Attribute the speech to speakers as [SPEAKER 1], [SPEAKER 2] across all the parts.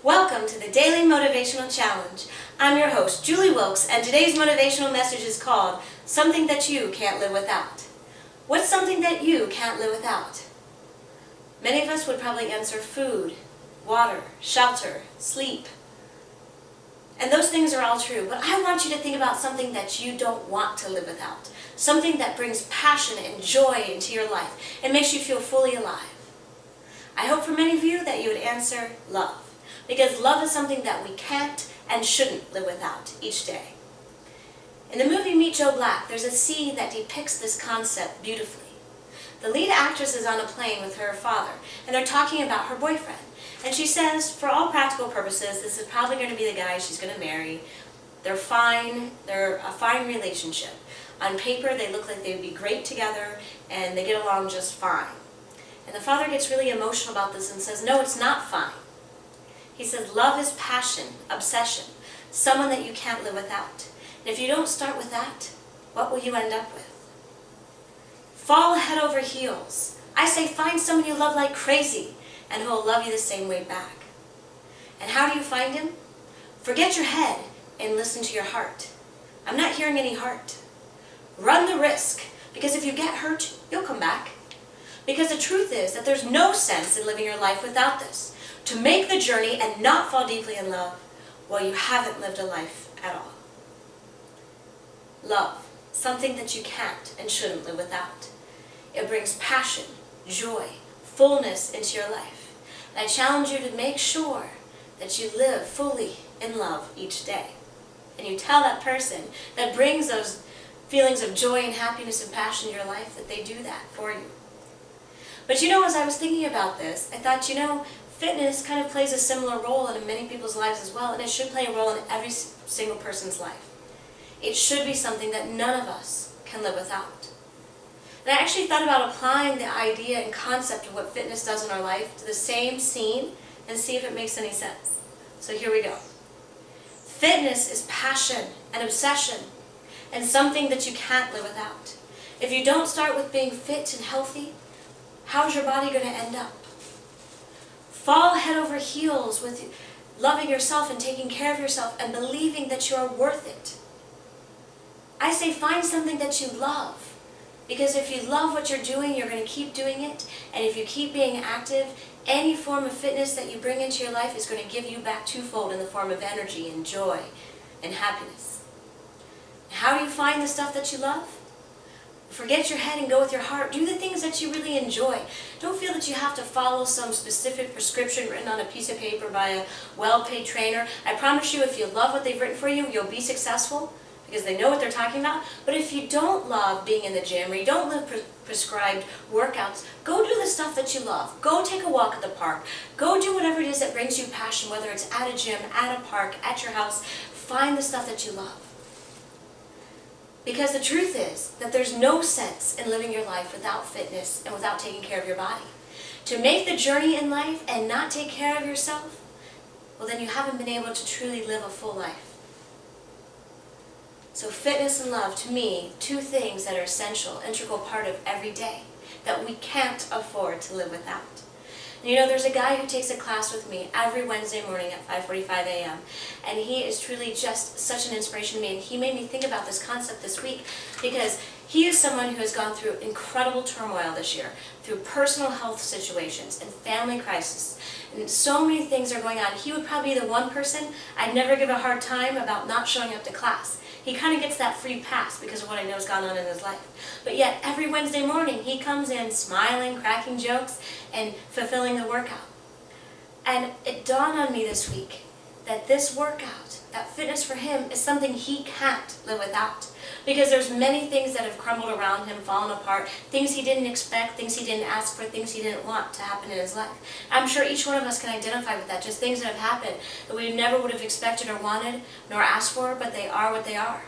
[SPEAKER 1] Welcome to the Daily Motivational Challenge. I'm your host, Julie Wilkes, and today's motivational message is called Something That You Can't Live Without. What's something that you can't live without? Many of us would probably answer food, water, shelter, sleep. And those things are all true, but I want you to think about something that you don't want to live without. Something that brings passion and joy into your life and makes you feel fully alive. I hope for many of you that you would answer love. Because love is something that we can't and shouldn't live without each day. In the movie Meet Joe Black, there's a scene that depicts this concept beautifully. The lead actress is on a plane with her father, and they're talking about her boyfriend. And she says, for all practical purposes, this is probably going to be the guy she's going to marry. They're fine. They're a fine relationship. On paper, they look like they would be great together, and they get along just fine. And the father gets really emotional about this and says, no, it's not fine. He says, love is passion, obsession, someone that you can't live without. And if you don't start with that, what will you end up with? Fall head over heels. I say find someone you love like crazy and who will love you the same way back. And how do you find him? Forget your head and listen to your heart. I'm not hearing any heart. Run the risk, because if you get hurt, you'll come back. Because the truth is that there's no sense in living your life without this. To make the journey and not fall deeply in love, well, you haven't lived a life at all. Love, something that you can't and shouldn't live without. It brings passion, joy, fullness into your life. And I challenge you to make sure that you live fully in love each day. And you tell that person that brings those feelings of joy and happiness and passion in your life that they do that for you. But as I was thinking about this, I thought, fitness kind of plays a similar role in many people's lives as well, and it should play a role in every single person's life. It should be something that none of us can live without. And I actually thought about applying the idea and concept of what fitness does in our life to the same scene and see if it makes any sense. So here we go. Fitness is passion and obsession and something that you can't live without. If you don't start with being fit and healthy, how's your body going to end up? Fall head over heels with loving yourself and taking care of yourself and believing that you are worth it. I say find something that you love. Because if you love what you're doing, you're going to keep doing it. And if you keep being active, any form of fitness that you bring into your life is going to give you back twofold in the form of energy and joy and happiness. How do you find the stuff that you love? Forget your head and go with your heart. Do the things that you really enjoy. Don't feel that you have to follow some specific prescription written on a piece of paper by a well-paid trainer. I promise you, if you love what they've written for you, you'll be successful because they know what they're talking about. But if you don't love being in the gym or you don't love prescribed workouts, go do the stuff that you love. Go take a walk at the park. Go do whatever it is that brings you passion, whether it's at a gym, at a park, at your house. Find the stuff that you love. Because the truth is that there's no sense in living your life without fitness and without taking care of your body. To make the journey in life and not take care of yourself, well, then you haven't been able to truly live a full life. So fitness and love, to me, two things that are essential, integral part of every day that we can't afford to live without. And there's a guy who takes a class with me every Wednesday morning at 5:45 a.m. And he is truly just such an inspiration to me. And he made me think about this concept this week because he is someone who has gone through incredible turmoil this year, through personal health situations and family crisis. And so many things are going on. He would probably be the one person I'd never give a hard time about not showing up to class. He kind of gets that free pass because of what I know has gone on in his life. But yet, every Wednesday morning, he comes in smiling, cracking jokes, and fulfilling the workout. And it dawned on me this week that this workout, that fitness for him, is something he can't live without. Because there's many things that have crumbled around him, fallen apart, things he didn't expect, things he didn't ask for, things he didn't want to happen in his life. I'm sure each one of us can identify with that, just things that have happened that we never would have expected or wanted, nor asked for, but they are what they are.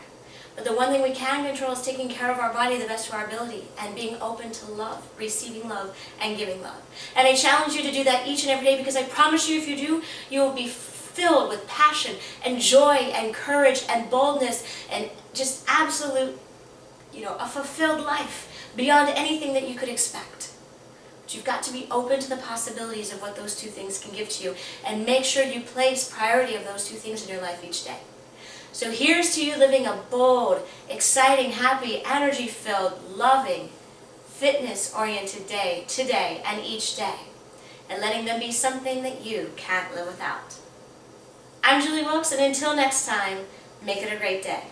[SPEAKER 1] But the one thing we can control is taking care of our body the best of our ability and being open to love, receiving love, and giving love. And I challenge you to do that each and every day because I promise you if you do, you will be filled with passion and joy and courage and boldness and just absolute, a fulfilled life beyond anything that you could expect. But you've got to be open to the possibilities of what those two things can give to you, and make sure you place priority of those two things in your life each day. So here's to you living a bold, exciting, happy, energy-filled, loving, fitness-oriented day today and each day, and letting them be something that you can't live without. I'm Julie Wilkes, and until next time, make it a great day.